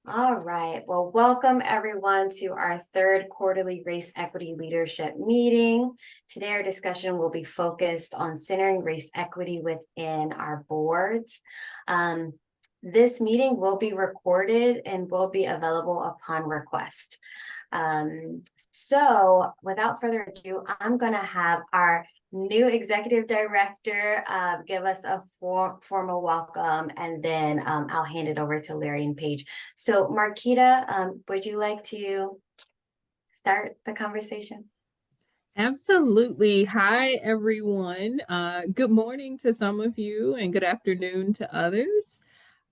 All right. Well, welcome everyone to our third quarterly race equity leadership meeting. Today, our discussion will be focused on centering race equity within our boards. This meeting will be recorded and will be available upon request. So without further ado, I'm going to have our new executive director give us a formal welcome, and then I'll hand it over to Larry and Paige. So Marquita, would you like to start the conversation? Absolutely. Hi, everyone. Good morning to some of you and good afternoon to others.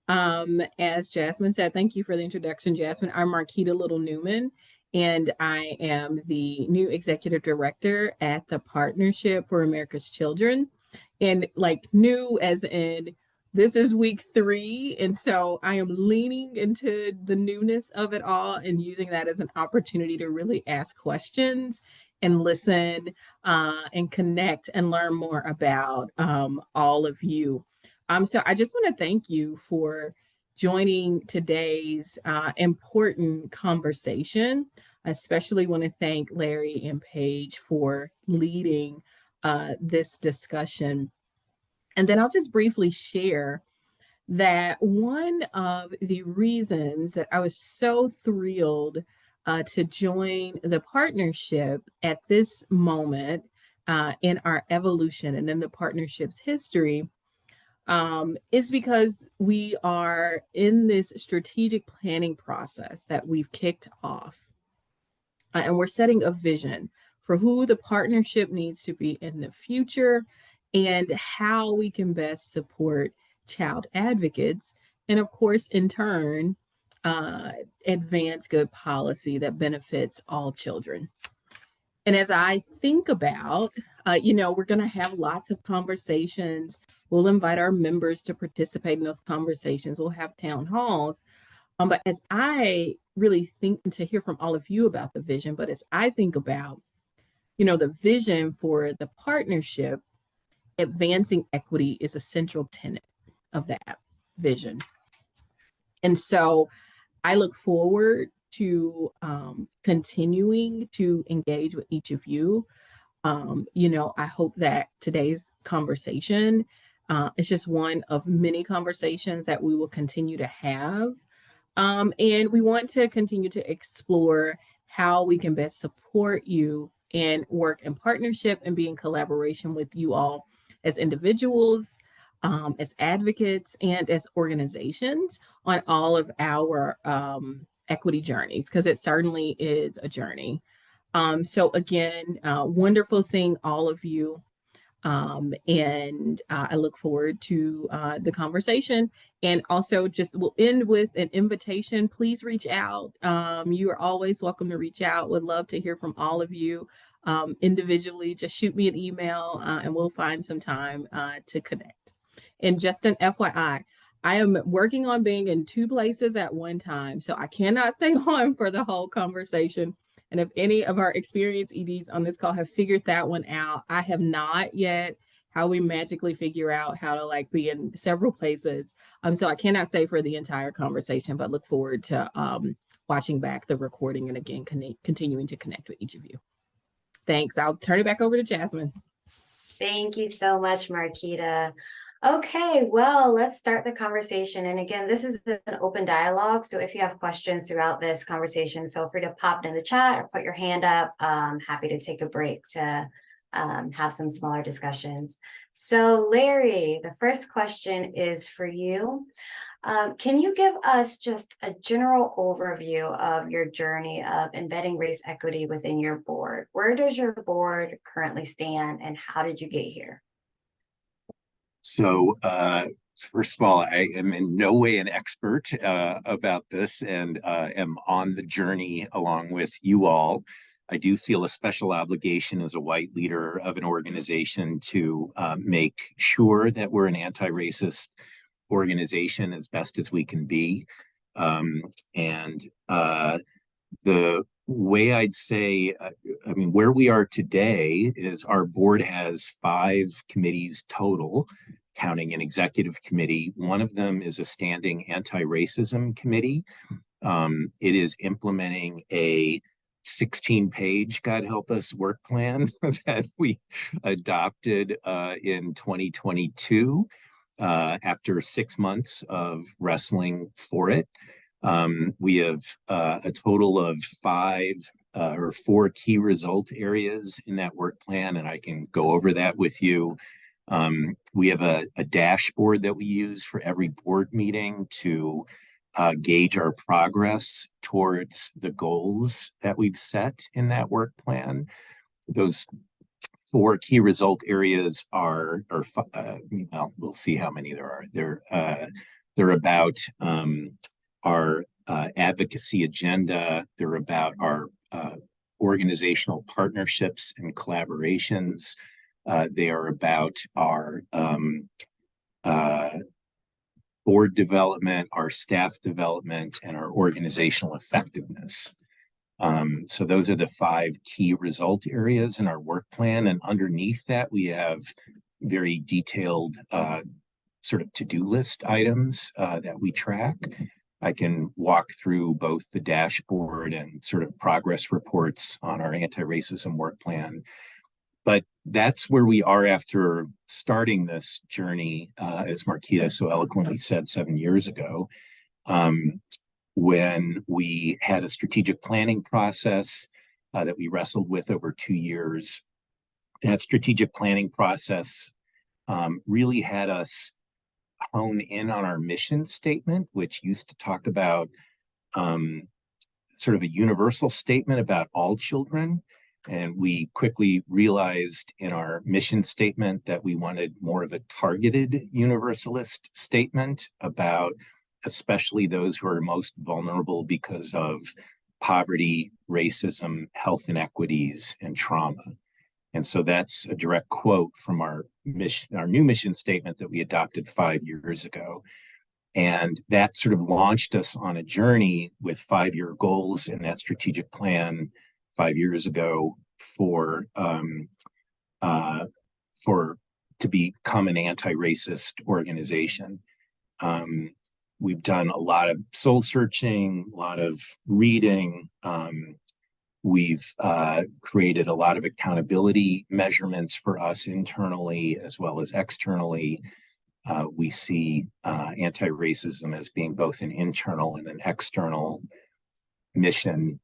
As Jasmine said, thank you for the introduction, Jasmine. I'm Marquita Little Newman, and I am the new executive director at the Partnership for America's Children. And like new as in this is week 3. And so I am leaning into the newness of it all and using that as an opportunity to really ask questions and listen and connect and learn more about all of you. So I just want to thank you for joining today's important conversation. I especially want to thank Larry and Paige for leading this discussion. And then I'll just briefly share that one of the reasons that I was so thrilled to join the partnership at this moment in our evolution and in the partnership's history is because we are in this strategic planning process that we've kicked off. And we're setting a vision for who the partnership needs to be in the future and how we can best support child advocates. And of course, in turn, advance good policy that benefits all children. And as I think about, we're going to have lots of conversations. We'll invite our members to participate in those conversations. We'll have town halls. But as I really think to hear from all of you about the vision, but as I think about, the vision for the partnership, advancing equity is a central tenet of that vision. And so I look forward to continuing to engage with each of you. I hope that today's conversation is just one of many conversations that we will continue to have. And we want to continue to explore how we can best support you and work in partnership and be in collaboration with you all as individuals, as advocates, and as organizations on all of our equity journeys, because it certainly is a journey. So again, wonderful seeing all of you. And I look forward to the conversation. And also just we'll end with an invitation. Please reach out. You are always welcome to reach out. Would love to hear from all of you individually. Just shoot me an email and we'll find some time to connect. And just an FYI, I am working on being in 2 places at one time, so I cannot stay on for the whole conversation. And if any of our experienced EDs on this call have figured that one out, I have not yet. How we magically figure out how to be in several places. So I cannot stay for the entire conversation, but look forward to watching back the recording and again, continuing to connect with each of you. Thanks. I'll turn it back over to Jasmine. Thank you so much, Marquita. Okay, well, let's start the conversation. And again, this is an open dialogue. So if you have questions throughout this conversation, feel free to pop it in the chat or put your hand up. Happy to take a break to have some smaller discussions. So Larry, the first question is for you. Can you give us just a general overview of your journey of embedding race equity within your board? Where does your board currently stand and how did you get here? So, first of all, I am in no way an expert about this and am on the journey along with you all. I do feel a special obligation as a white leader of an organization to make sure that we're an anti-racist organization as best as we can be. The way I'd say, where we are today is our board has 5 committees total. counting an executive committee. One of them is a standing anti-racism committee. It is implementing a 16-page, God help us, work plan that we adopted in 2022 after 6 months of wrestling for it. We have a total of 4 key result areas in that work plan, and I can go over that with you. We have a dashboard that we use for every board meeting to gauge our progress towards the goals that we've set in that work plan. Those 4 key result areas are, well, we'll see how many there are. They're about our advocacy agenda. They're about our organizational partnerships and collaborations. They are about our board development, our staff development, and our organizational effectiveness. So those are the 5 key result areas in our work plan. And underneath that, we have very detailed sort of to-do list items that we track. I can walk through both the dashboard and sort of progress reports on our anti-racism work plan. But that's where we are after starting this journey, as Marquita so eloquently said 7 years ago, when we had a strategic planning process that we wrestled with over 2 years. That strategic planning process really had us hone in on our mission statement, which used to talk about sort of a universal statement about all children. And we quickly realized in our mission statement that we wanted more of a targeted universalist statement about especially those who are most vulnerable because of poverty, racism, health inequities, and trauma. And so that's a direct quote from our new mission statement that we adopted 5 years ago. And that sort of launched us on a journey with 5-year goals in that strategic plan 5 years ago for to become an anti-racist organization. We've done a lot of soul searching, a lot of reading. We've created a lot of accountability measurements for us internally as well as externally. We see anti-racism as being both an internal and an external mission.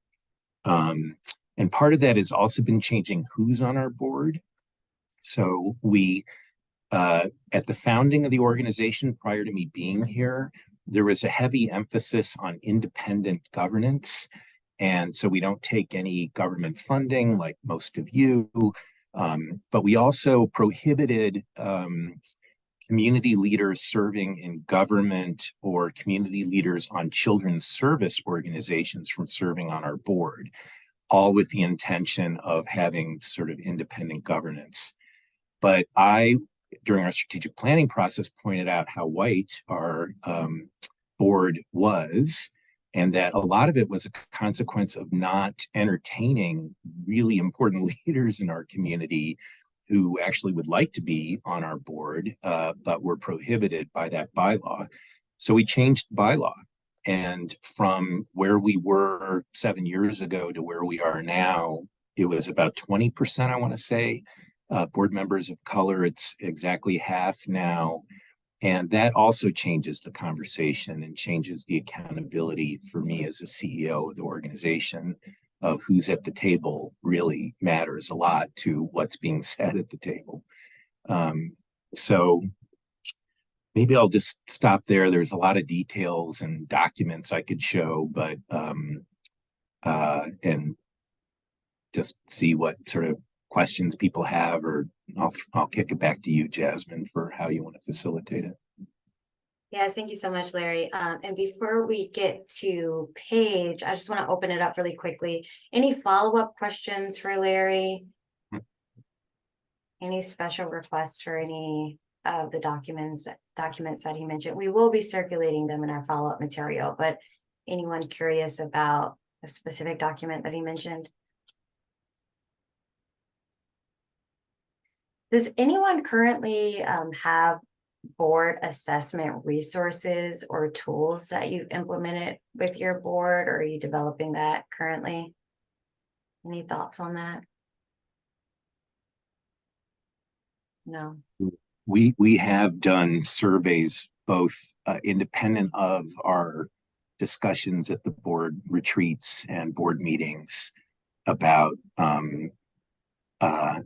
And part of that has also been changing who's on our board. So we, at the founding of the organization, prior to me being here, there was a heavy emphasis on independent governance. And so we don't take any government funding like most of you, but we also prohibited community leaders serving in government or community leaders on children's service organizations from serving on our board, all with the intention of having sort of independent governance. But I, during our strategic planning process, pointed out how white our board was, and that a lot of it was a consequence of not entertaining really important leaders in our community who actually would like to be on our board, but were prohibited by that bylaw. So we changed the bylaw. And from where we were 7 years ago to where we are now, it was about 20%, I want to say, board members of color. It's exactly half now. And that also changes the conversation and changes the accountability for me as a CEO of the organization of who's at the table really matters a lot to what's being said at the table. So maybe I'll just stop there. There's a lot of details and documents I could show, but and just see what sort of questions people have, or I'll kick it back to you, Jasmine, for how you want to facilitate it. Yes, thank you so much, Larry. And before we get to Paige, I just want to open it up really quickly. Any follow-up questions for Larry? Any special requests for any of the documents that he mentioned? We will be circulating them in our follow-up material, but anyone curious about a specific document that he mentioned? Does anyone currently have board assessment resources or tools that you've implemented with your board, or are you developing that currently? Any thoughts on that? No. We have done surveys both independent of our discussions at the board retreats and board meetings about uh,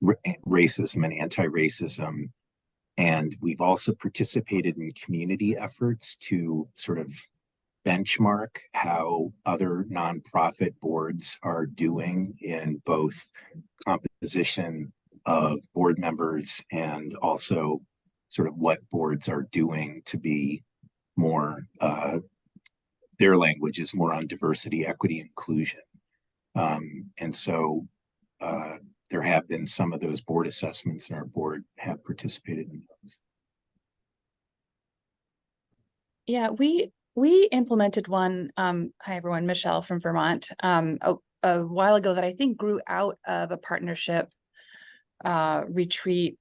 racism and anti-racism. And we've also participated in community efforts to sort of benchmark how other nonprofit boards are doing in both composition of board members and also sort of what boards are doing to be more, their language is more on diversity, equity, inclusion. And so there have been some of those board assessments, and our board have participated in those. Yeah, we implemented one. Hi everyone, Michelle from Vermont. A while ago that I think grew out of a partnership retreat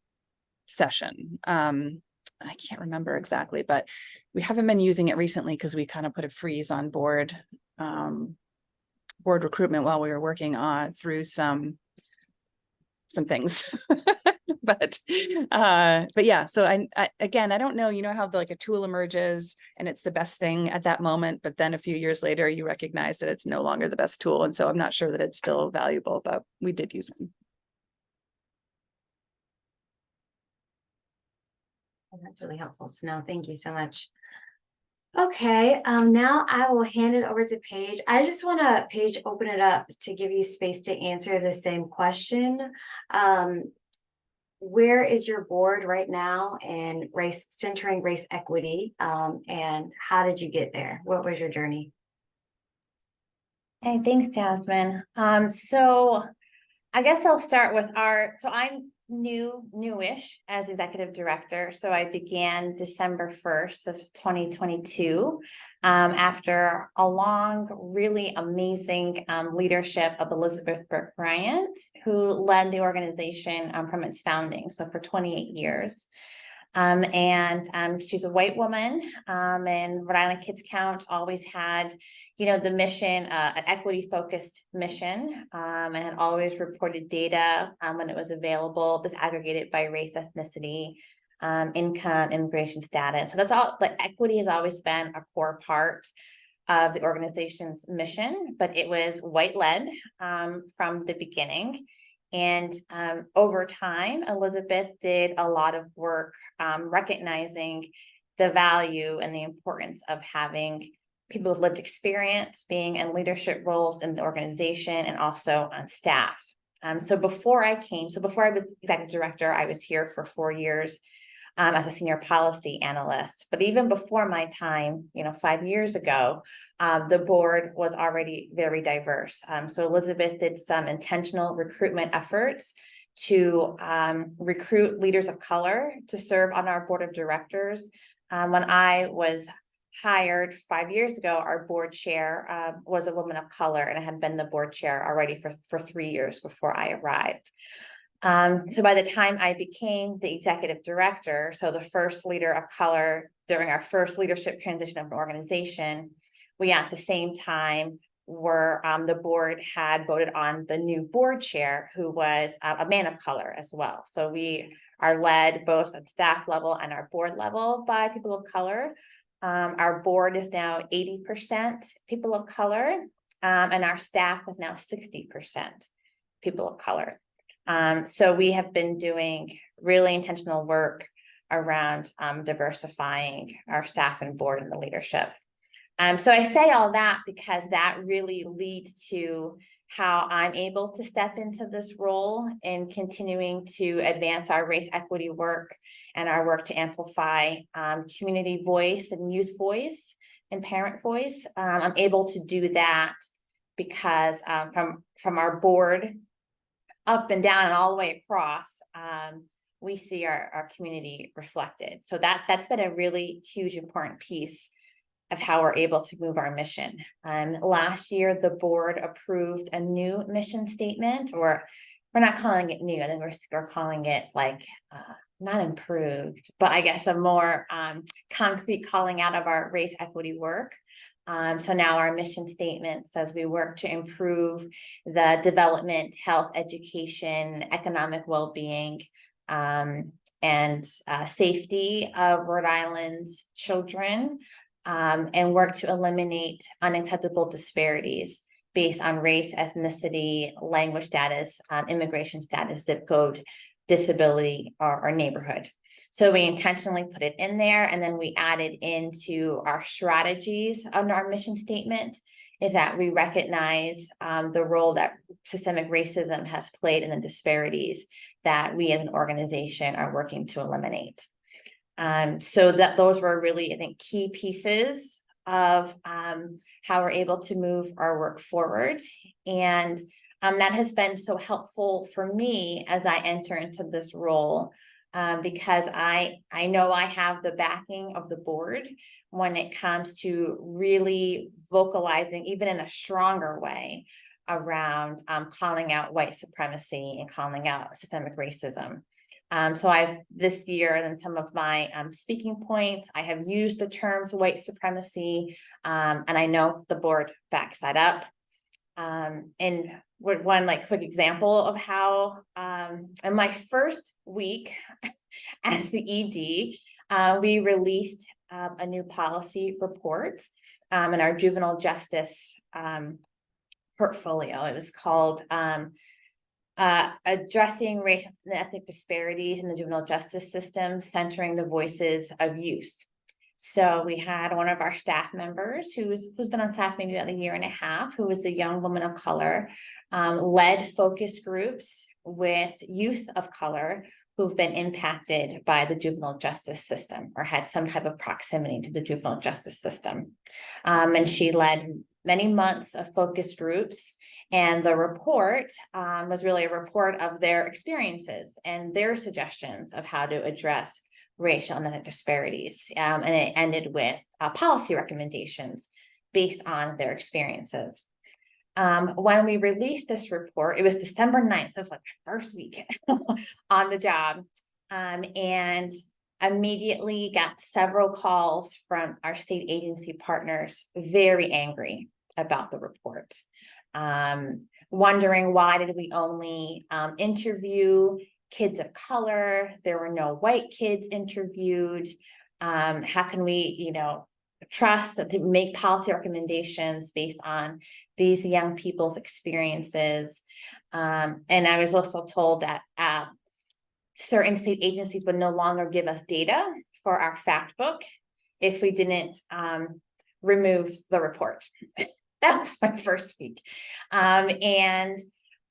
session. I can't remember exactly, but we haven't been using it recently because we kind of put a freeze on board recruitment while we were working on through some things. but yeah, so I again, I don't know, you know how like a tool emerges and it's the best thing at that moment, but then a few years later you recognize that it's no longer the best tool, and so I'm not sure that it's still valuable, but we did use it. That's really helpful to know. Thank you so much. Okay, now I will hand it over to Paige. I just want to, Paige, open it up to give you space to answer the same question. Where is your board right now in centering race equity? And how did you get there? What was your journey? Hey, thanks, Jasmine. So I guess I'll start with so I'm newish as executive director. So I began December 1st of 2022, after a long, really amazing leadership of Elizabeth Burke Bryant, who led the organization from its founding, so for 28 years. She's a white woman, and Rhode Island Kids Count always had, the mission, an equity focused mission, and had always reported data when it was available, disaggregated by race, ethnicity, income, immigration status. So that's all, like equity has always been a core part of the organization's mission, but it was white led from the beginning. And over time, Elizabeth did a lot of work recognizing the value and the importance of having people with lived experience being in leadership roles in the organization and also on staff. So before I was executive director, I was here for 4 years as a senior policy analyst. But even before my time, 5 years ago, the board was already very diverse. So Elizabeth did some intentional recruitment efforts to recruit leaders of color to serve on our board of directors. When I was hired 5 years ago, our board chair was a woman of color, and I had been the board chair already for 3 years before I arrived. So by the time I became the executive director, so the first leader of color during our first leadership transition of an organization, we at the same time were, the board had voted on the new board chair, who was a man of color as well. So we are led both at staff level and our board level by people of color. Our board is now 80% people of color, and our staff is now 60% people of color. So we have been doing really intentional work around diversifying our staff and board and the leadership. So I say all that because that really leads to how I'm able to step into this role in continuing to advance our race equity work and our work to amplify community voice and youth voice and parent voice. I'm able to do that because from our board up and down and all the way across, we see our community reflected. So that's been a really huge, important piece of how we're able to move our mission. Last year, the board approved a new mission statement, or we're not calling it new. I think we're calling it like not improved, but I guess a more concrete calling out of our race equity work. So now our mission statement says we work to improve the development, health, education, economic well-being, and safety of Rhode Island's children, and work to eliminate unacceptable disparities based on race, ethnicity, language status, immigration status, zip code, disability, or neighborhood. So we intentionally put it in there, and then we added into our strategies on our mission statement is that we recognize the role that systemic racism has played in the disparities that we as an organization are working to eliminate. So that those were really, I think, key pieces of how we're able to move our work forward. And that has been so helpful for me as I enter into this role, because I know I have the backing of the board when it comes to really vocalizing, even in a stronger way, around calling out white supremacy and calling out systemic racism. So I've this year, and some of my speaking points, I have used the terms white supremacy, and I know the board backs that up. And one quick example of how in my first week as the ED, we released a new policy report in our juvenile justice portfolio. It was called addressing racial and ethnic disparities in the juvenile justice system, centering the voices of youth. So we had one of our staff members who's been on staff maybe about a year and a half, who was a young woman of color, led focus groups with youth of color who've been impacted by the juvenile justice system or had some type of proximity to the juvenile justice system. And she led many months of focus groups, and the report was really a report of their experiences and their suggestions of how to address racial and ethnic disparities. And it ended with policy recommendations based on their experiences. When we released this report, it was December 9th, it was like my first week on the job, and immediately got several calls from our state agency partners, very angry about the report, wondering why did we only interview kids of color? There were no white kids interviewed. How can we, trust to make policy recommendations based on these young people's experiences? And I was also told that certain state agencies would no longer give us data for our fact book if we didn't remove the report. That was my first week. And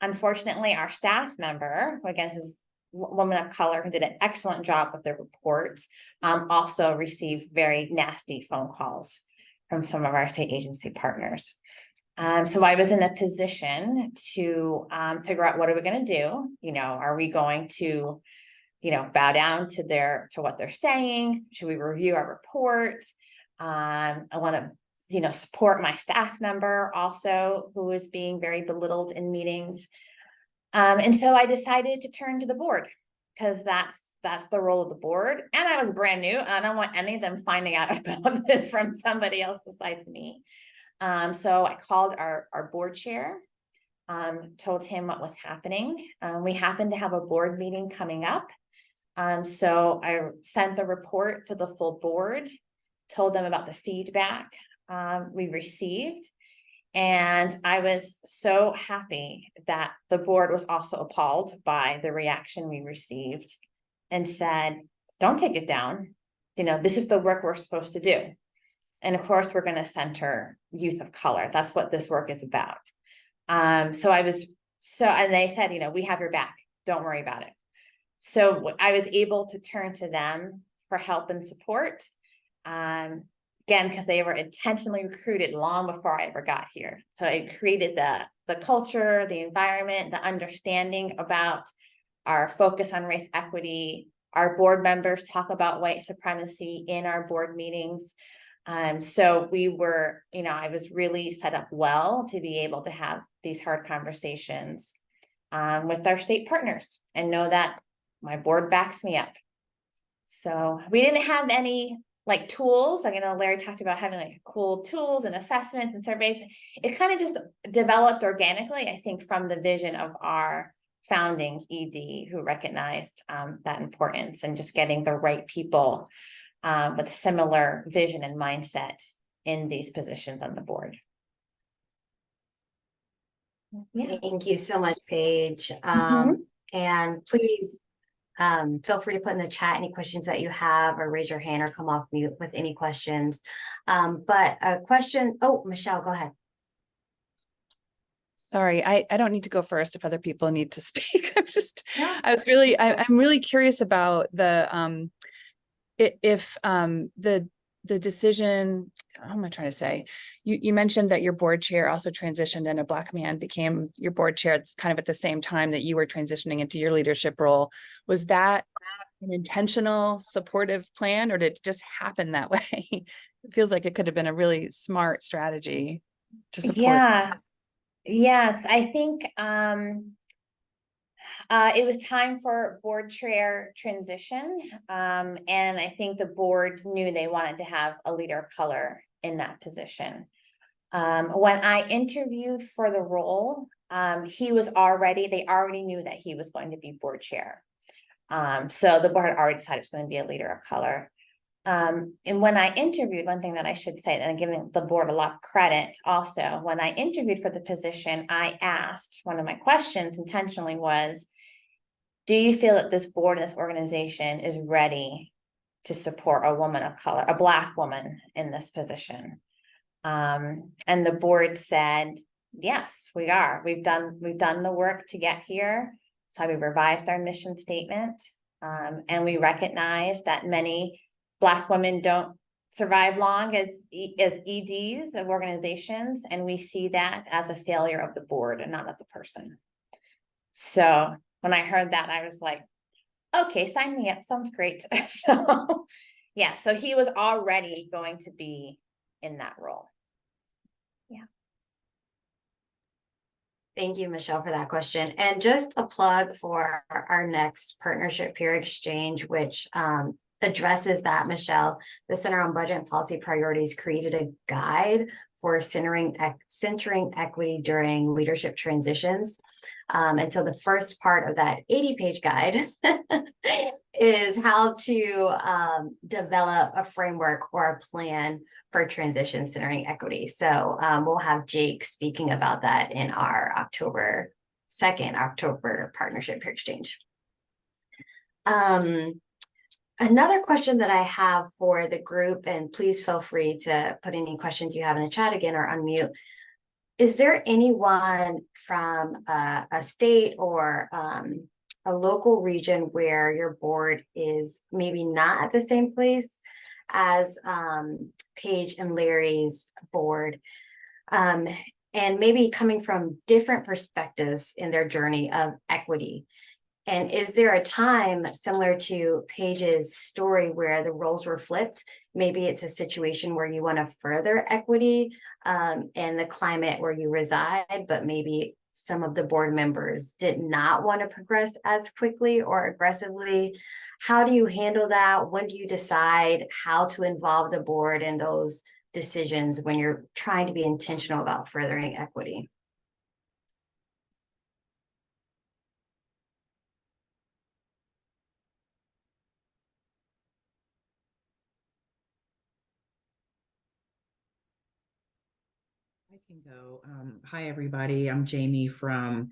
unfortunately, our staff member, again, this is woman of color who did an excellent job with the report, also received very nasty phone calls from some of our state agency partners. So I was in a position to figure out, what are we going to do? Are we going to, bow down to what they're saying? Should we review our report? I want to, support my staff member also, who was being very belittled in meetings. And so I decided to turn to the board, because that's the role of the board. And I was brand new. I don't want any of them finding out about this from somebody else besides me. So I called our board chair, told him what was happening. We happened to have a board meeting coming up. So I sent the report to the full board, told them about the feedback we received. And I was so happy that the board was also appalled by the reaction we received and said, don't take it down. This is the work we're supposed to do. And of course, we're going to center youth of color. That's what this work is about. And they said, we have your back. Don't worry about it. So I was able to turn to them for help and support. Again, because they were intentionally recruited long before I ever got here. So it created the culture, the environment, the understanding about our focus on race equity. Our board members talk about white supremacy in our board meetings. So we were, I was really set up well to be able to have these hard conversations with our state partners and know that my board backs me up. So we didn't have any like tools. Like, Larry talked about having like cool tools and assessments and surveys. It kind of just developed organically, I think, from the vision of our founding ED, who recognized that importance, and just getting the right people with similar vision and mindset in these positions on the board. Yeah. Thank you so much, Paige. And please feel free to put in the chat any questions that you have, or raise your hand or come off mute with any questions. But a question, oh, Michelle, go ahead. Sorry, I don't need to go first if other people need to speak. Yeah. I'm really curious about the if the decision, how am I trying to say? You mentioned that your board chair also transitioned and a Black man became your board chair kind of at the same time that you were transitioning into your leadership role. Was that an intentional supportive plan, or did it just happen that way? It feels like it could have been a really smart strategy to support. Yeah. Yes, I think it was time for board chair transition. And I think the board knew they wanted to have a leader of color in that position. When I interviewed for the role, they already knew that he was going to be board chair. So the board had already decided it was going to be a leader of color. And when I interviewed, one thing that I should say, and I'm giving the board a lot of credit also, when I interviewed for the position, I asked, one of my questions intentionally was, do you feel that this board and this organization is ready to support a woman of color, a Black woman in this position? And the board said, yes, we are. We've done the work to get here. So we revised our mission statement. And we recognize that many Black women don't survive long as EDs of organizations, and we see that as a failure of the board and not of the person. So when I heard that, I was like, okay, sign me up, sounds great. So yeah, so he was already going to be in that role. Yeah. Thank you, Michelle, for that question. And just a plug for our next partnership peer exchange, which addresses that, Michelle. The Center on Budget and Policy Priorities created a guide for centering equity during leadership transitions. And so the first part of that 80-page guide is how to develop a framework or a plan for transition centering equity. So we'll have Jake speaking about that in our October partnership peer exchange. Another question that I have for the group, and please feel free to put any questions you have in the chat again or unmute. Is there anyone from a state or a local region where your board is maybe not at the same place as Paige and Larry's board, and maybe coming from different perspectives in their journey of equity? And is there a time similar to Paige's story where the roles were flipped? Maybe it's a situation where you want to further equity in the climate where you reside, but maybe some of the board members did not want to progress as quickly or aggressively. How do you handle that? When do you decide how to involve the board in those decisions when you're trying to be intentional about furthering equity? I can go. Hi, everybody. I'm Jamie from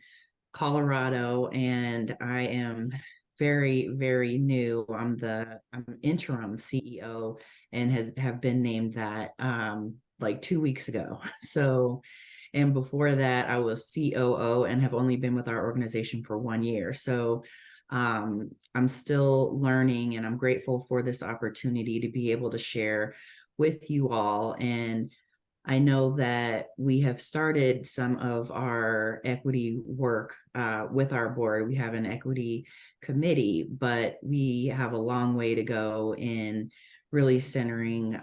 Colorado, and I am very, very new. I'm interim CEO and have been named that like 2 weeks ago. So, and before that, I was COO and have only been with our organization for 1 year. So I'm still learning, and I'm grateful for this opportunity to be able to share with you all. And I know that we have started some of our equity work with our board. We have an equity committee, but we have a long way to go in really centering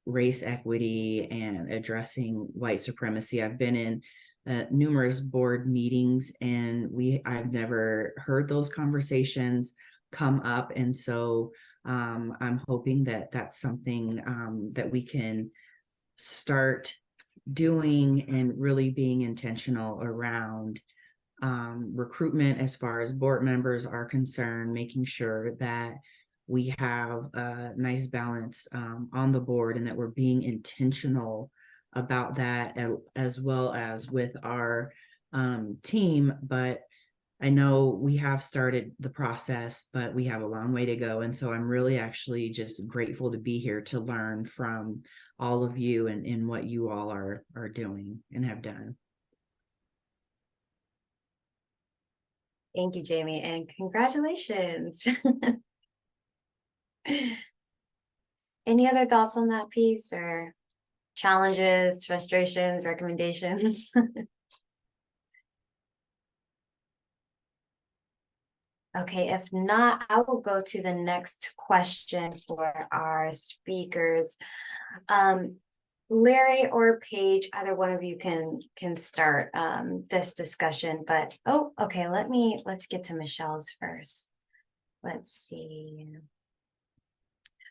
race equity and addressing white supremacy. I've been in numerous board meetings, and I've never heard those conversations come up. And so I'm hoping that that's something that we can start doing and really being intentional around recruitment as far as board members are concerned, making sure that we have a nice balance on the board and that we're being intentional about that, as well as with our team. But I know we have started the process, but we have a long way to go. And so I'm really actually just grateful to be here to learn from all of you and what you all are doing and have done. Thank you, Jamie, and congratulations. Any other thoughts on that piece, or challenges, frustrations, recommendations? Okay, if not, I will go to the next question for our speakers. Larry or Paige, either one of you can start this discussion, but okay, let's get to Michelle's first. Let's see.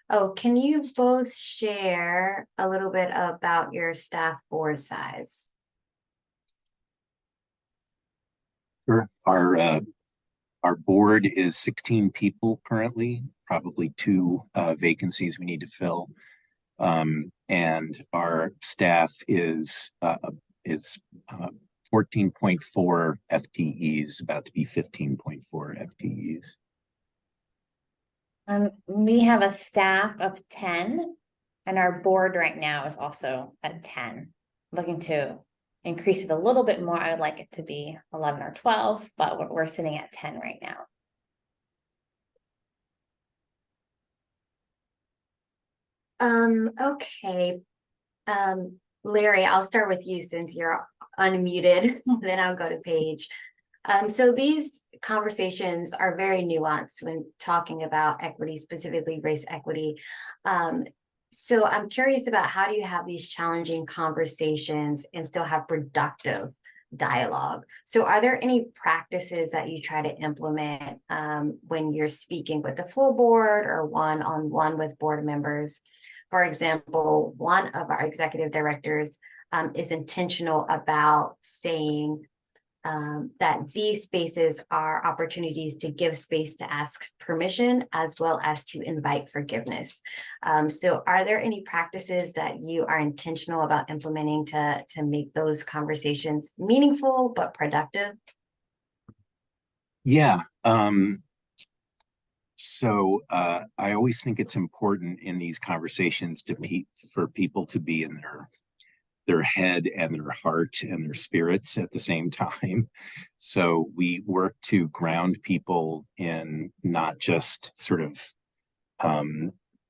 Oh, can you both share a little bit about your staff board size? Sure. Our board is 16 people currently, probably 2 vacancies we need to fill. And our staff is 14.4 FTEs, about to be 15.4 FTEs. We have a staff of 10, and our board right now is also at 10. Looking to increase it a little bit more. I would like it to be 11 or 12, but we're sitting at 10 right now. Okay. Larry, I'll start with you since you're unmuted, then I'll go to Paige. So these conversations are very nuanced when talking about equity, specifically race equity. So I'm curious about, how do you have these challenging conversations and still have productive dialogue? So are there any practices that you try to implement when you're speaking with the full board or one-on-one with board members? For example, one of our executive directors is intentional about saying that these spaces are opportunities to give space to ask permission as well as to invite forgiveness. So are there any practices that you are intentional about implementing to make those conversations meaningful but productive? Yeah. So I always think it's important in these conversations for people to be in their head and their heart and their spirits at the same time. So we work to ground people in not just sort of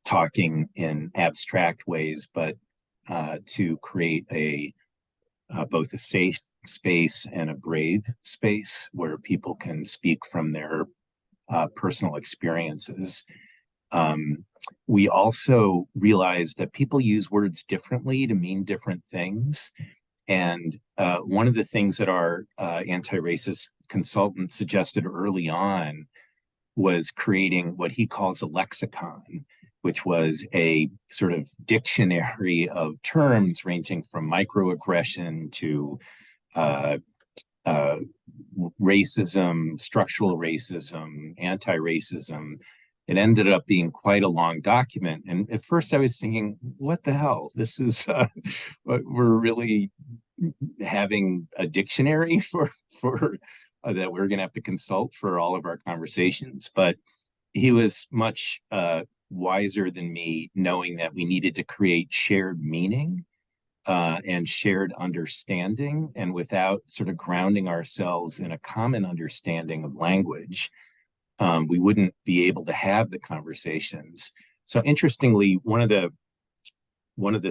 talking in abstract ways, but to create both a safe space and a brave space where people can speak from their personal experiences. We also realize that people use words differently to mean different things. And one of the things that our anti-racist consultant suggested early on was creating what he calls a lexicon, which was a sort of dictionary of terms ranging from microaggression to racism, structural racism, anti-racism. It ended up being quite a long document. And at first I was thinking, what the hell? This is, we're really having a dictionary for that we're going to have to consult for all of our conversations. But he was much wiser than me, knowing that we needed to create shared meaning and shared understanding. And without sort of grounding ourselves in a common understanding of language, we wouldn't be able to have the conversations. So interestingly, one of the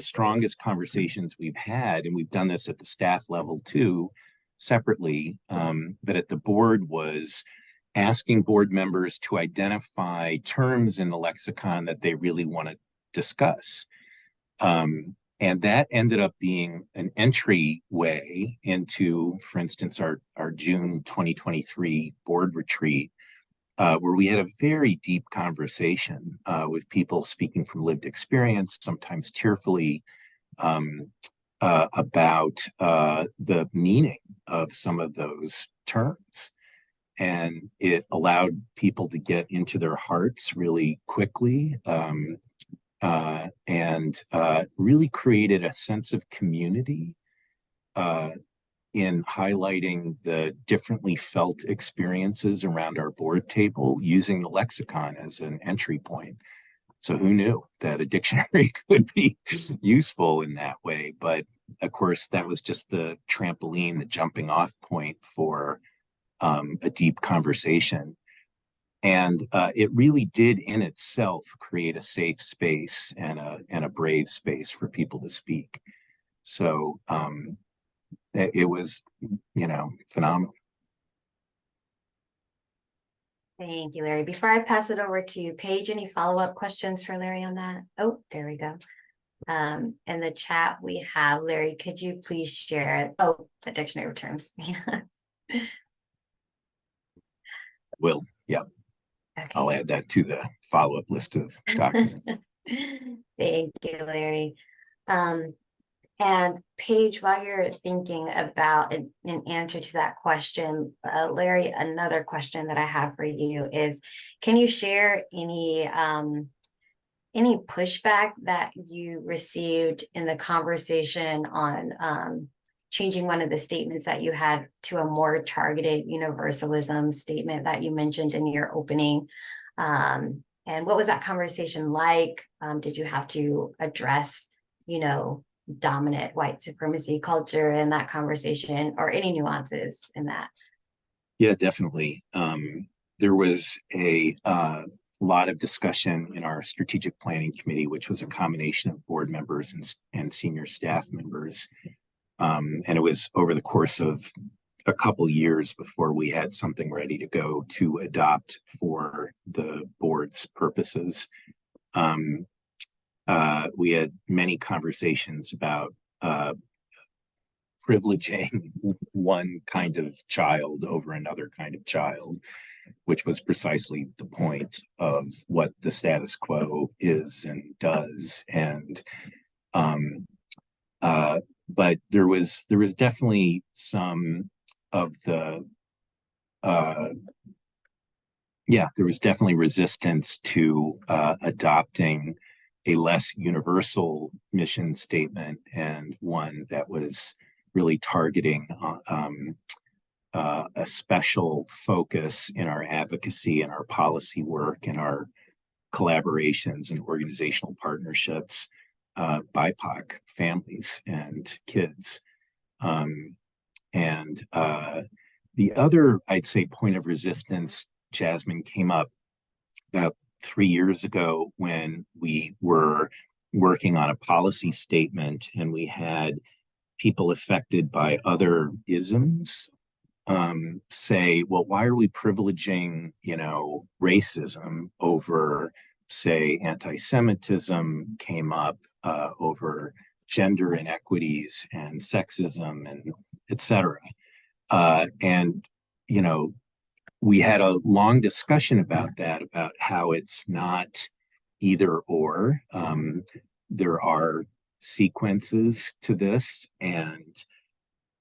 strongest conversations we've had, and we've done this at the staff level too, separately, but at the board, was asking board members to identify terms in the lexicon that they really want to discuss. And that ended up being an entryway into, for instance, our June 2023 board retreat, where we had a very deep conversation with people speaking from lived experience, sometimes tearfully, about the meaning of some of those terms. And it allowed people to get into their hearts really quickly, and really created a sense of community in highlighting the differently felt experiences around our board table using the lexicon as an entry point. So who knew that a dictionary could be useful in that way? But of course, that was just the trampoline, the jumping off point for a deep conversation. And it really did in itself create a safe space and a brave space for people to speak. So it was, phenomenal. Thank you, Larry. Before I pass it over to Paige, any follow-up questions for Larry on that? Oh, there we go. In the chat we have, Larry, could you please share, oh, the dictionary terms. Will, yeah. Okay. I'll add that to the follow-up list of documents. Thank you, Larry. And Paige, while you're thinking about an answer to that question, Larry, another question that I have for you is, can you share any pushback that you received in the conversation on changing one of the statements that you had to a more targeted universalism statement that you mentioned in your opening? And what was that conversation like? Did you have to address, dominant white supremacy culture in that conversation, or any nuances in that? Yeah, definitely. There was a lot of discussion in our strategic planning committee, which was a combination of board members and senior staff members. And it was over the course of a couple years before we had something ready to go to adopt for the board's purposes. We had many conversations about privileging one kind of child over another kind of child, which was precisely the point of what the status quo is and does. And but there was definitely some of the there was definitely resistance to adopting a less universal mission statement, and one that was really targeting a special focus in our advocacy and our policy work and our collaborations and organizational partnerships, BIPOC families and kids. And the other, I'd say, point of resistance, Jasmine, came up about 3 years ago when we were working on a policy statement and we had people affected by other isms say, well, why are we privileging, racism over, say, anti-Semitism came up, over gender inequities and sexism and et cetera. And, we had a long discussion about that, about how it's not either or. There are sequences to this, and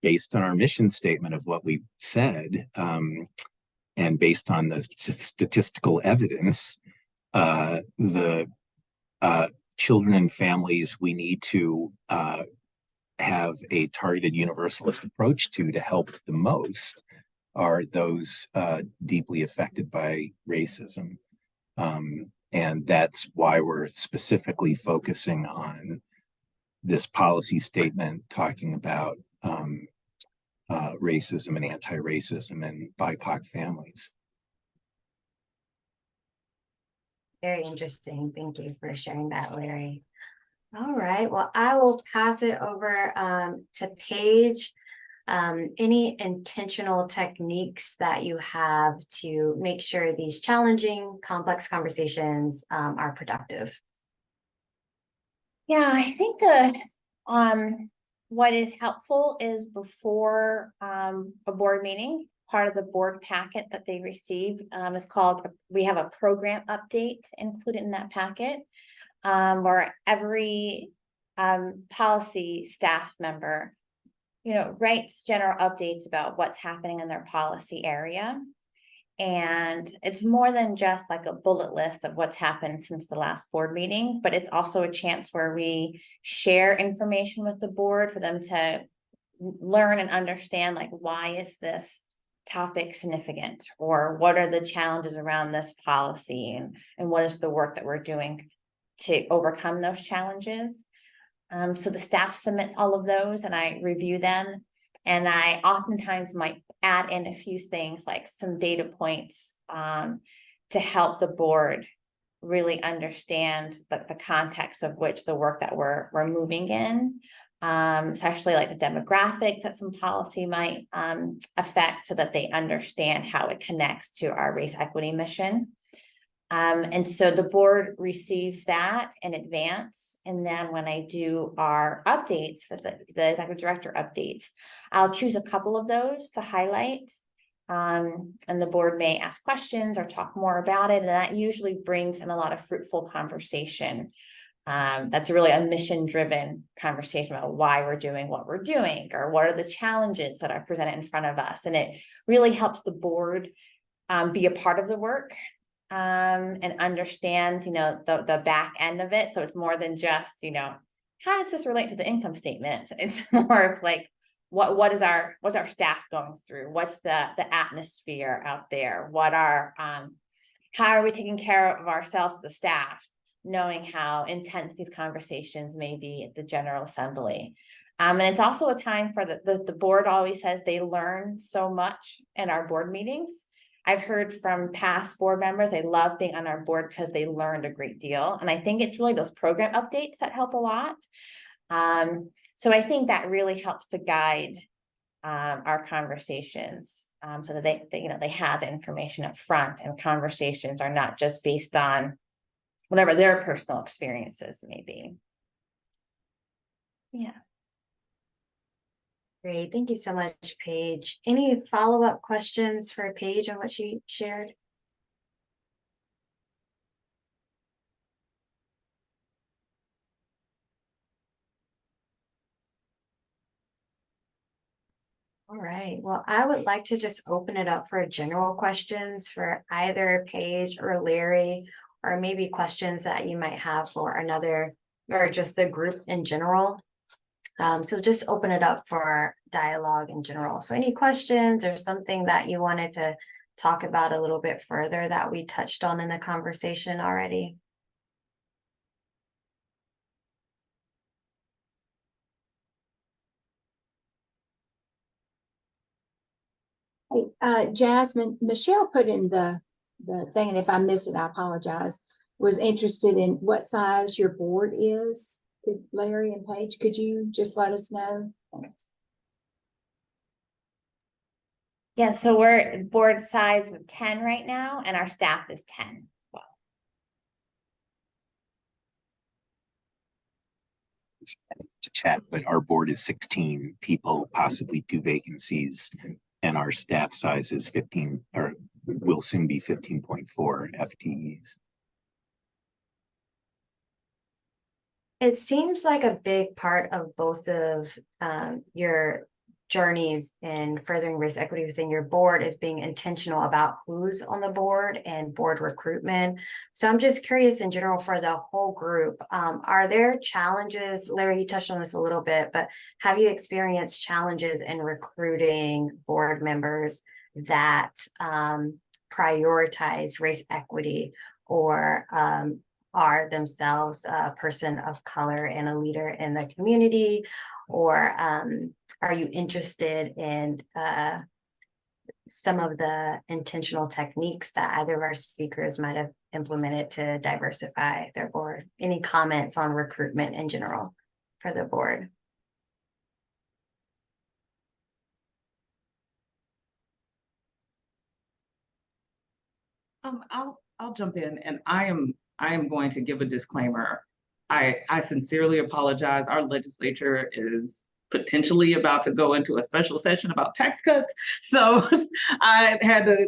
based on our mission statement of what we said, and based on the statistical evidence, the children and families we need to have a targeted universalist approach to help the most are those deeply affected by racism. And that's why we're specifically focusing on this policy statement talking about racism and anti-racism and BIPOC families. Very interesting. Thank you for sharing that, Larry. All right, well, I will pass it over to Paige. Any intentional techniques that you have to make sure these challenging, complex conversations are productive? Yeah, I think what is helpful is before a board meeting, part of the board packet that they receive, is called, we have a program update included in that packet, where every policy staff member, writes general updates about what's happening in their policy area. And it's more than just like a bullet list of what's happened since the last board meeting, but it's also a chance where we share information with the board for them to learn and understand, like, why is this topic significant, or what are the challenges around this policy, and what is the work that we're doing to overcome those challenges. So the staff submits all of those and I review them. And I oftentimes might add in a few things like some data points to help the board really understand the context of which the work that we're moving in, especially like the demographic that some policy might affect, so that they understand how it connects to our race equity mission. And so the board receives that in advance. And then when I do our updates for the executive director updates, I'll choose a couple of those to highlight. And the board may ask questions or talk more about it. And that usually brings in a lot of fruitful conversation. That's really a mission-driven conversation about why we're doing what we're doing, or what are the challenges that are presented in front of us. And it really helps the board be a part of the work. And understand, the back end of it. So it's more than just, how does this relate to the income statement? It's more of like, what's our staff going through? What's the atmosphere out there? How are we taking care of ourselves as the staff, knowing how intense these conversations may be at the General Assembly? And it's also a time for the board always says they learn so much in our board meetings. I've heard from past board members, they love being on our board because they learned a great deal. And I think it's really those program updates that help a lot. So I think that really helps to guide our conversations, so that they have the information up front, and conversations are not just based on whatever their personal experiences may be. Yeah. Great. Thank you so much, Paige. Any follow-up questions for Paige on what she shared? All right. Well, I would like to just open it up for general questions for either Paige or Larry, or maybe questions that you might have for another, or just the group in general. So just open it up for dialogue in general. So any questions or something that you wanted to talk about a little bit further that we touched on in the conversation already? Hey, Jasmine, Michelle put in the thing, and if I missed it, I apologize, was interested in what size your board is. Larry and Paige, could you just let us know? Thanks. Yeah, so we're board size of 10 right now, and our staff is 10. To chat, but our board is 16 people, possibly 2 vacancies, and our staff size is 15, or will soon be 15.4 FTEs. It seems like a big part of both of your journeys in furthering race equity within your board is being intentional about who's on the board and board recruitment. So I'm just curious in general for the whole group, are there challenges? Larry, you touched on this a little bit, but have you experienced challenges in recruiting board members that prioritize race equity, or are themselves a person of color and a leader in the community? Or are you interested in some of the intentional techniques that either of our speakers might have implemented to diversify their board? Any comments on recruitment in general for the board? I'll jump in, and I am going to give a disclaimer. I sincerely apologize. Our legislature is potentially about to go into a special session about tax cuts. So I had to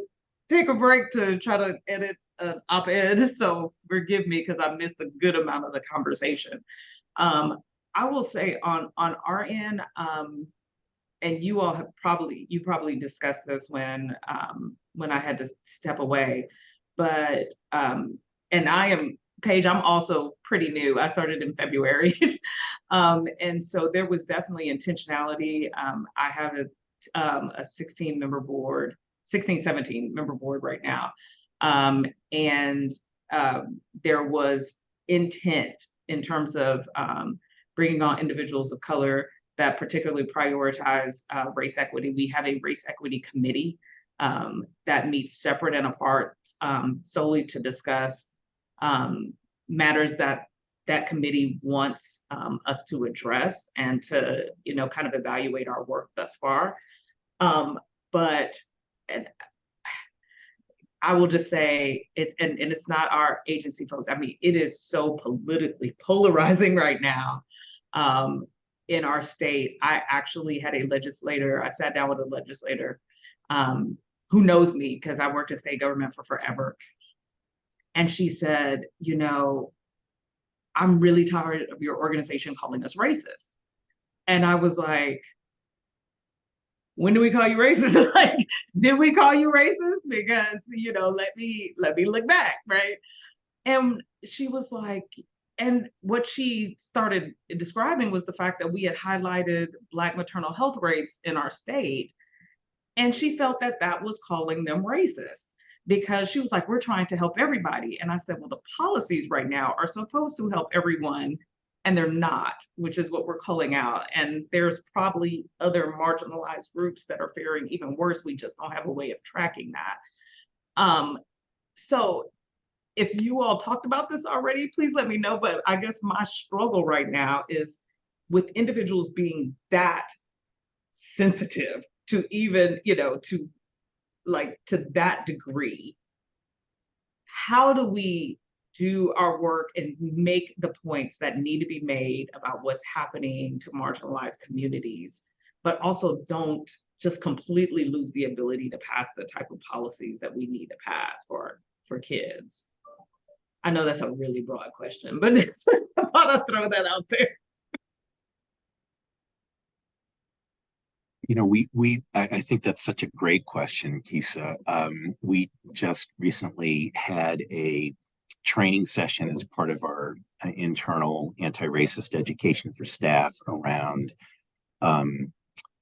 take a break to try to edit an op-ed. So forgive me because I missed a good amount of the conversation. I will say on our end, and you all have probably discussed this when I had to step away, but and I am Paige, I'm also pretty new. I started in February. And so there was definitely intentionality. I have a 16 member board, 17 member board right now. And there was intent in terms of bringing on individuals of color that particularly prioritize race equity. We have a race equity committee that meets separate and apart solely to discuss matters that committee wants us to address and to, kind of evaluate our work thus far. But and I will just say it's, and it's not our agency folks. I mean, it is so politically polarizing right now. In our state, I actually had a legislator, I sat down with a legislator who knows me because I worked in state government for forever. And she said, I'm really tired of your organization calling us racist. And I was like, when do we call you racist? Like, did we call you racist? Because, let me look back, right? And she was like, and what she started describing was the fact that we had highlighted Black maternal health rates in our state. And she felt that that was calling them racist because she was like, we're trying to help everybody. And I said, well, the policies right now are supposed to help everyone, and they're not, which is what we're calling out. And there's probably other marginalized groups that are faring even worse. We just don't have a way of tracking that. So if you all talked about this already, please let me know. But I guess my struggle right now is with individuals being that sensitive to even, to that degree. How do we do our work and make the points that need to be made about what's happening to marginalized communities, but also don't just completely lose the ability to pass the type of policies that we need to pass for kids? I know that's a really broad question, but I thought I'd throw that out there. I think that's such a great question, Kisa. We just recently had a training session as part of our internal anti-racist education for staff around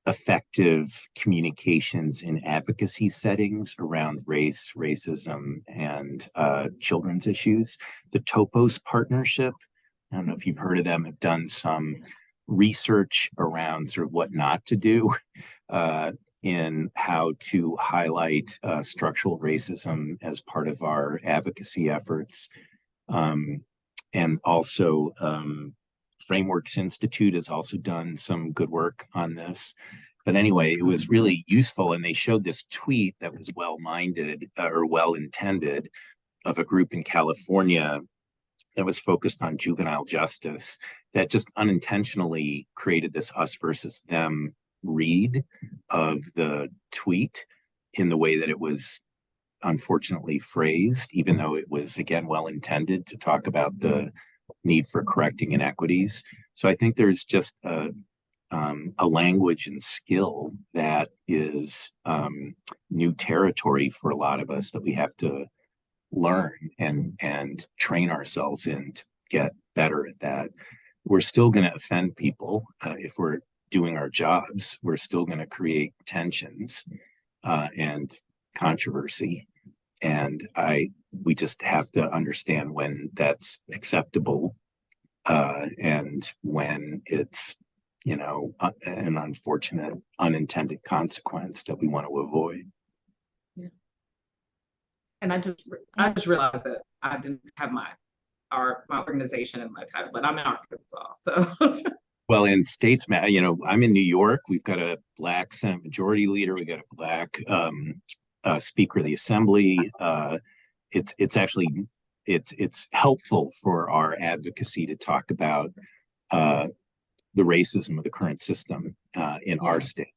effective communications in advocacy settings around race, racism, and children's issues. The Topos Partnership, I don't know if you've heard of them, have done some research around sort of what not to do in how to highlight structural racism as part of our advocacy efforts. And also Frameworks Institute has also done some good work on this. But anyway, it was really useful. And they showed this tweet that was well-minded or well-intended of a group in California that was focused on juvenile justice that just unintentionally created this us versus them read of the tweet in the way that it was unfortunately phrased, even though it was, again, well-intended to talk about the need for correcting inequities. So I think there's just a language and skill that is new territory for a lot of us that we have to learn and train ourselves in to get better at that. We're still going to offend people if we're doing our jobs. We're still going to create tensions and controversy. And we just have to understand when that's acceptable and when it's, an unfortunate, unintended consequence that we want to avoid. Yeah. And I just realized that I didn't have my organization and my title, but I'm in Arkansas, so. Well, in states, I'm in New York. We've got a Black Senate Majority Leader. We got a Black Speaker of the Assembly. It's actually helpful for our advocacy to talk about the racism of the current system in our state.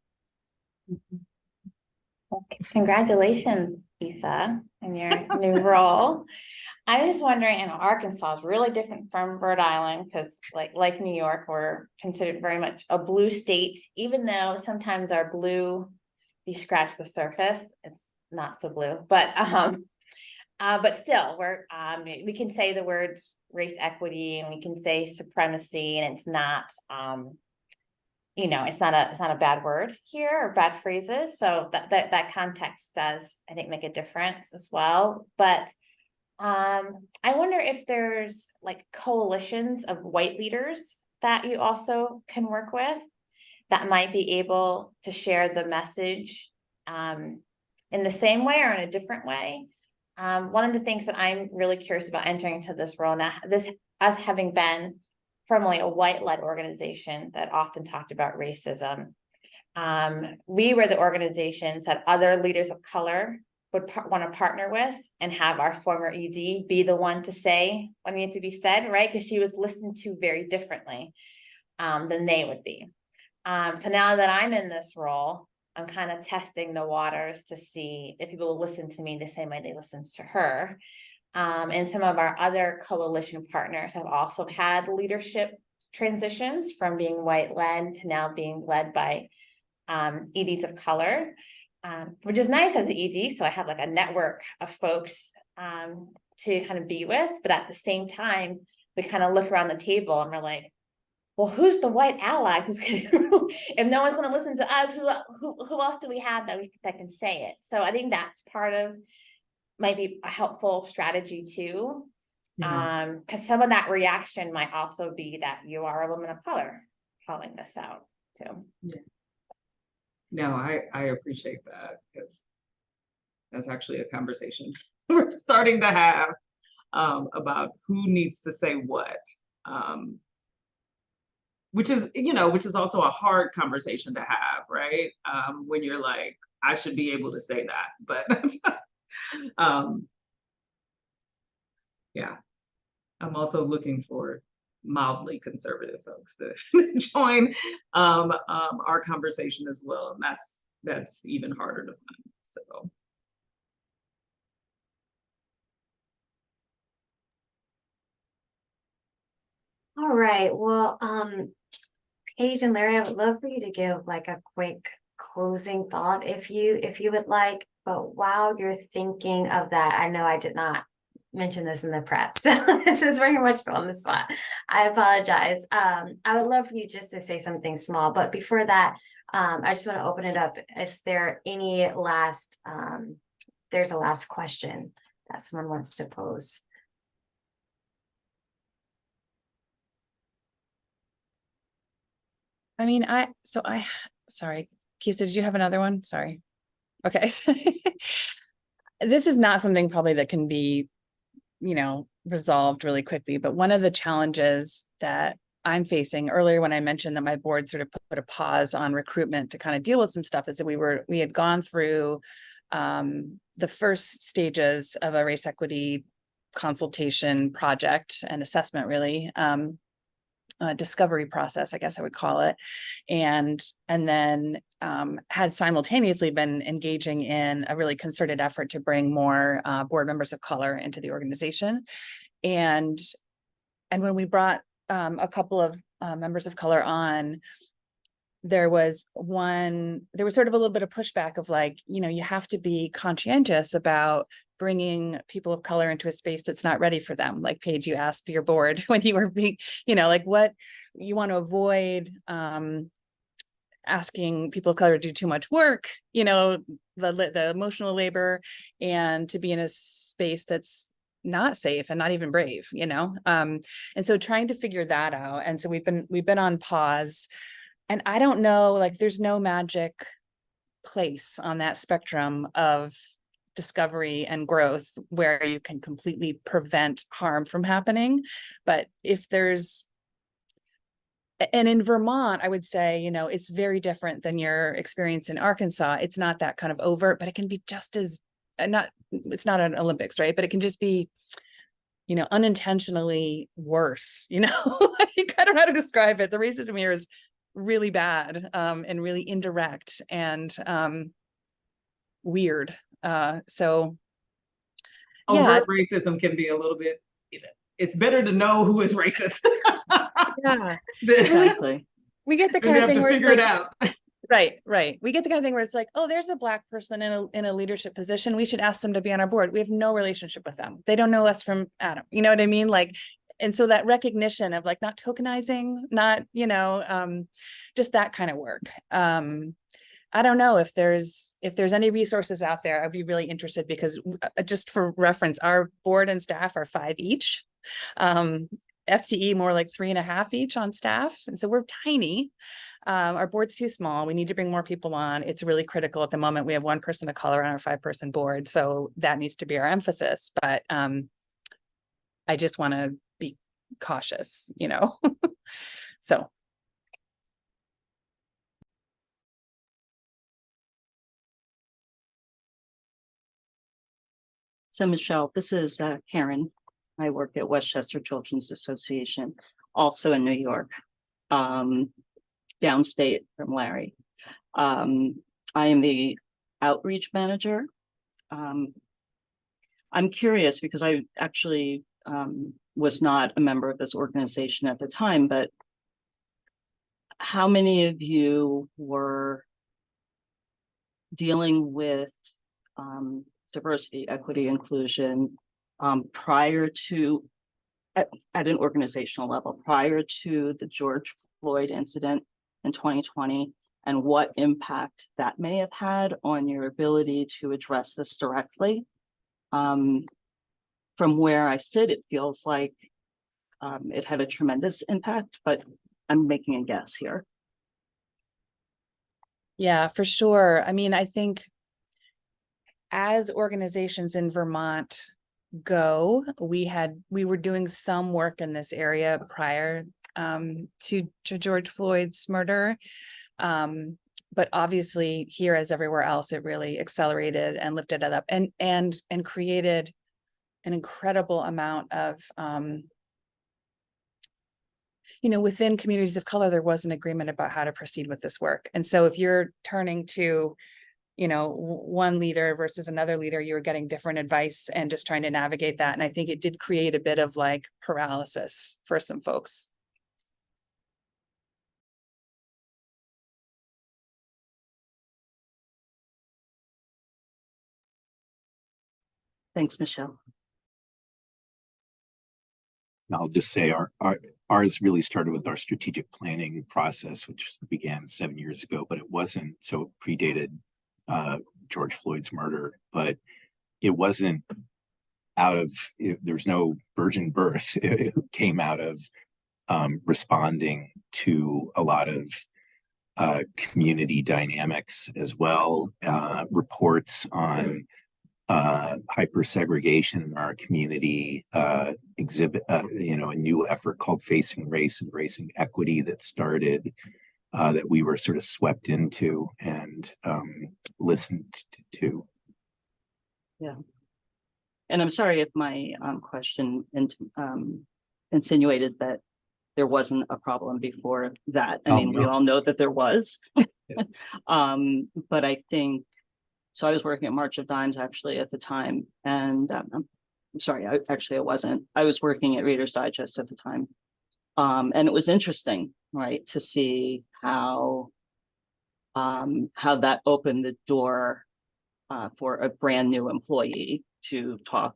Okay. Congratulations, Isa, on your new role. I was wondering, in Arkansas is really different from Rhode Island because, like New York, we're considered very much a blue state, even though sometimes our blue, if you scratch the surface, it's not so blue. But still, we can say the words race equity and we can say supremacy, and it's not it's not a bad word here or bad phrases. So that context does, I think, make a difference as well. But I wonder if there's like coalitions of white leaders that you also can work with that might be able to share the message in the same way or in a different way. One of the things that I'm really curious about entering into this role now, us having been formerly a white-led organization that often talked about racism, we were the organizations that other leaders of color would want to partner with and have our former ED be the one to say what needed to be said, right? Because she was listened to very differently than they would be. So now that I'm in this role, I'm kind of testing the waters to see if people will listen to me the same way they listened to her. And some of our other coalition partners have also had leadership transitions from being white-led to now being led by EDs of color, which is nice as an ED. So I have like a network of folks to kind of be with, but at the same time, we kind of look around the table and we're like, well, who's the white ally who's going to, if no one's going to listen to us, who else do we have that can say it? So I think that's part of, might be a helpful strategy too. Because some of that reaction might also be that you are a woman of color calling this out too. Yeah. No, I appreciate that, because that's actually a conversation we're starting to have about who needs to say what. Which is also a hard conversation to have, right? When you're like, I should be able to say that, but yeah, I'm also looking for mildly conservative folks to join our conversation as well, and that's even harder to find. So. All right. Well, Paige and Larry, I would love for you to give like a quick closing thought if you would like. But while you're thinking of that, I know I did not mention this in the prep, so this is very much so on the spot. I apologize. I would love for you just to say something small, but before that, I just want to open it up. If there are any last, there's a last question that someone wants to pose. I mean, sorry, Kisa, did you have another one? Sorry. Okay. This is not something probably that can be, resolved really quickly, but one of the challenges that I'm facing earlier when I mentioned that my board sort of put a pause on recruitment to kind of deal with some stuff is that we had gone through the first stages of a race equity consultation project and assessment, really. Discovery process, I guess I would call it, and then had simultaneously been engaging in a really concerted effort to bring more board members of color into the organization, and when we brought a couple of members of color on, there was sort of a little bit of pushback of like, you have to be conscientious about bringing people of color into a space that's not ready for them. Like Paige, you asked your board when you were being, like what you want to avoid asking people of color to do too much work, the emotional labor, and to be in a space that's not safe and not even brave, and so trying to figure that out. And so we've been on pause. And I don't know, like there's no magic place on that spectrum of discovery and growth where you can completely prevent harm from happening. But and in Vermont, I would say, it's very different than your experience in Arkansas. It's not that kind of overt, but it can be just as, it's not an Olympics, right? But it can just be unintentionally worse, like, I don't know how to describe it. The racism here is really bad, and really indirect and weird. So yeah, Overt racism can be a little bit, it's better to know who is racist. yeah, Exactly. we get the Then kind you of have thing to where it's figure it like, out. right. We get the kind of thing where it's like, oh, there's a Black person in a leadership position. We should ask them to be on our board. We have no relationship with them. They don't know us from Adam. You know what I mean? Like, and so that recognition of like not tokenizing, not, just that kind of work. I don't know if there's any resources out there. I'd be really interested because just for reference, our board and staff are 5 each. FTE more like 3.5 each on staff. And so we're tiny. Our board's too small. We need to bring more people on. It's really critical at the moment. We have 1 person of color on our 5-person board. So that needs to be our emphasis. But I just want to be cautious, So. So Michelle, this is Karen. I work at Westchester Children's Association, also in New York, downstate from Larry. I am the outreach manager. I'm curious because I actually was not a member of this organization at the time, but how many of you were dealing with diversity, equity, inclusion prior to, at an organizational level, prior to the George Floyd incident in 2020, and what impact that may have had on your ability to address this directly? From where I sit, it feels like it had a tremendous impact, but I'm making a guess here. Yeah, for sure. I mean, I think as organizations in Vermont go, we were doing some work in this area prior to George Floyd's murder. But obviously here, as everywhere else, it really accelerated and lifted it up and created an incredible amount of within communities of color, there was an agreement about how to proceed with this work. And so if you're turning to one leader versus another leader, you were getting different advice and just trying to navigate that. And I think it did create a bit of like paralysis for some folks. Thanks, Michelle. I'll just say ours really started with our strategic planning process, which began 7 years ago, but it wasn't, so it predated George Floyd's murder, but it wasn't there's no virgin birth. It came out of responding to a lot of community dynamics as well, reports on hyper segregation in our community, exhibit a new effort called Facing Race and Racing Equity that started, that we were sort of swept into and listened to. Yeah. And I'm sorry if my question insinuated that there wasn't a problem before that. I mean, we all know that there was. But I think, so I was working at March of Dimes actually at the time. And I'm sorry, I wasn't. I was working at Reader's Digest at the time. And it was interesting, right, to see how that opened the door for a brand new employee to talk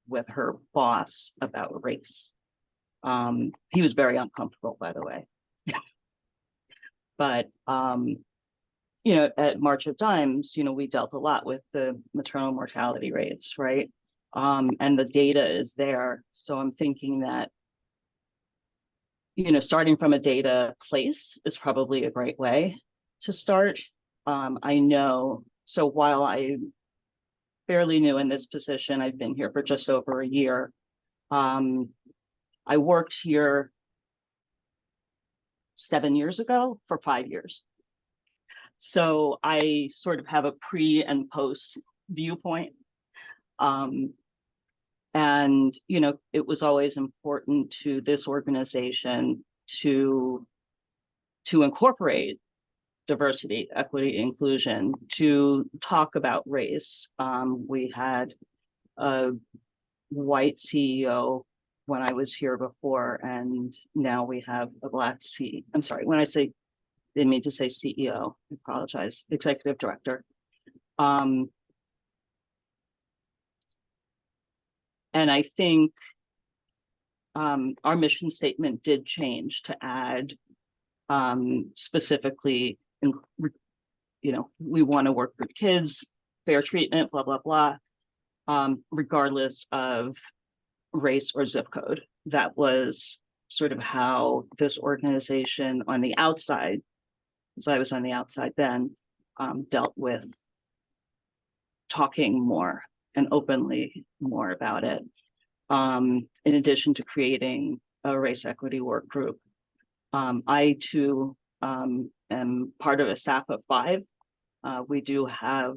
with her boss about race. He was very uncomfortable, by the way. But at March of Dimes, we dealt a lot with the maternal mortality rates, right? And the data is there. So I'm thinking that, starting from a data place is probably a great way to start. I know, so while I'm fairly new in this position, I've been here for just over a year. I worked here 7 years ago for 5 years. So I sort of have a pre and post viewpoint. And And, you know, it was always important to this organization to incorporate diversity, equity, inclusion, to talk about race. We had a white CEO when I was here before, and now we have a Black I'm sorry, when I say, didn't mean to say CEO, I apologize, executive director. And I think our mission statement did change to add specifically, you know, we want to work with kids, fair treatment, blah, blah, blah, regardless of race or zip code. That was sort of how this organization on the outside, as I was on the outside then, dealt with talking more and openly more about it. In addition to creating a race equity work group, I too am part of a staff of 5. We do have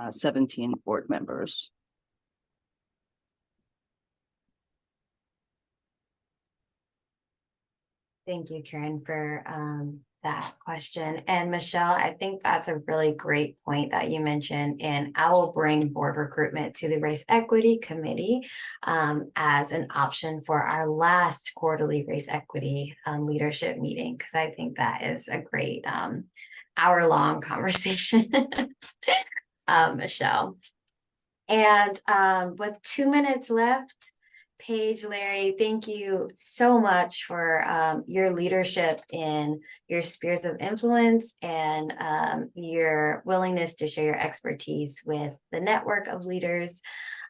17 board members. Thank you, Karen, for that question. And Michelle, I think that's a really great point that you mentioned, and I will bring board recruitment to the Race Equity Committee as an option for our last quarterly Race Equity leadership meeting, because I think that is a great hour-long conversation, Michelle. And with 2 minutes left, Paige, Larry, thank you so much for your leadership in your spheres of influence and your willingness to share your expertise with the network of leaders.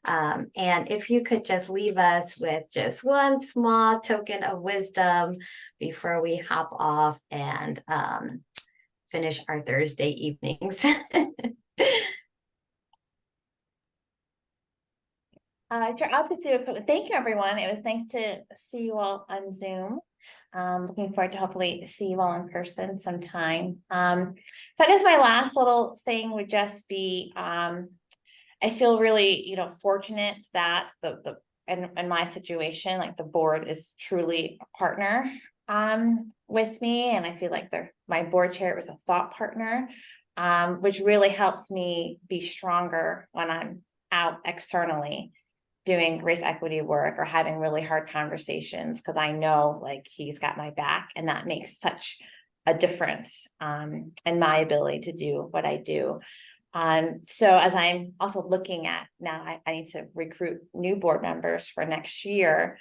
And if you could just leave us with just one small token of wisdom before we hop off and finish our Thursday evenings. Sure, I'll just do a quick, thank you, everyone. It was nice to see you all on Zoom. Looking forward to hopefully see you all in person sometime. So I guess my last little thing would just be, I feel really, fortunate that in my situation, like the board is truly a partner with me. And I feel like my board chair was a thought partner, which really helps me be stronger when I'm out externally doing race equity work or having really hard conversations, because I know like he's got my back, and that makes such a difference in my ability to do what I do. So as I'm also looking at now, I need to recruit new board members for next year.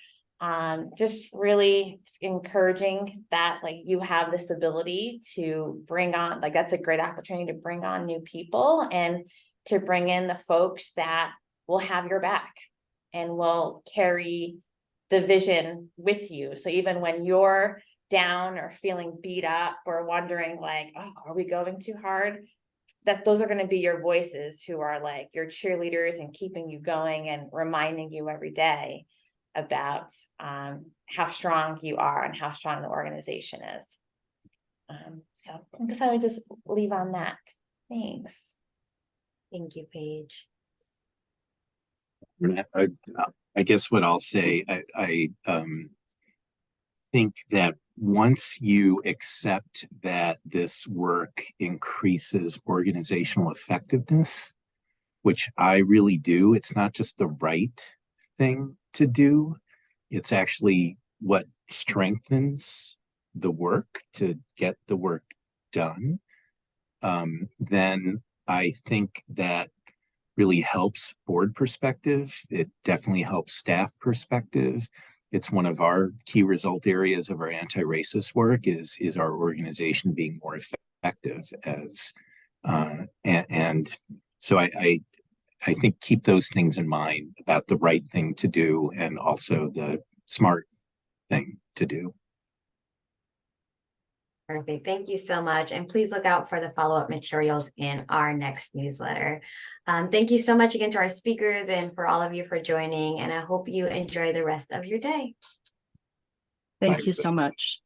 Just really encouraging that like you have this ability to bring on, like that's a great opportunity to bring on new people and to bring in the folks that will have your back and will carry the vision with you. So even when you're down or feeling beat up or wondering like, oh, are we going too hard? Those are going to be your voices who are like your cheerleaders and keeping you going and reminding you every day about how strong you are and how strong the organization is. So I guess I would just leave on that. Thanks. Thank you, Paige. I guess what I'll say, I think that once you accept that this work increases organizational effectiveness, which I really do, it's not just the right thing to do, it's actually what strengthens the work to get the work done, then I think that really helps board perspective. It definitely helps staff perspective. It's one of our key result areas of our anti-racist work is our organization being more effective as and so I think keep those things in mind about the right thing to do and also the smart thing to do. Perfect. Thank you so much. And please look out for the follow-up materials in our next newsletter. Thank you so much again to our speakers and for all of you for joining. And I hope you enjoy the rest of your day. Thank you so much.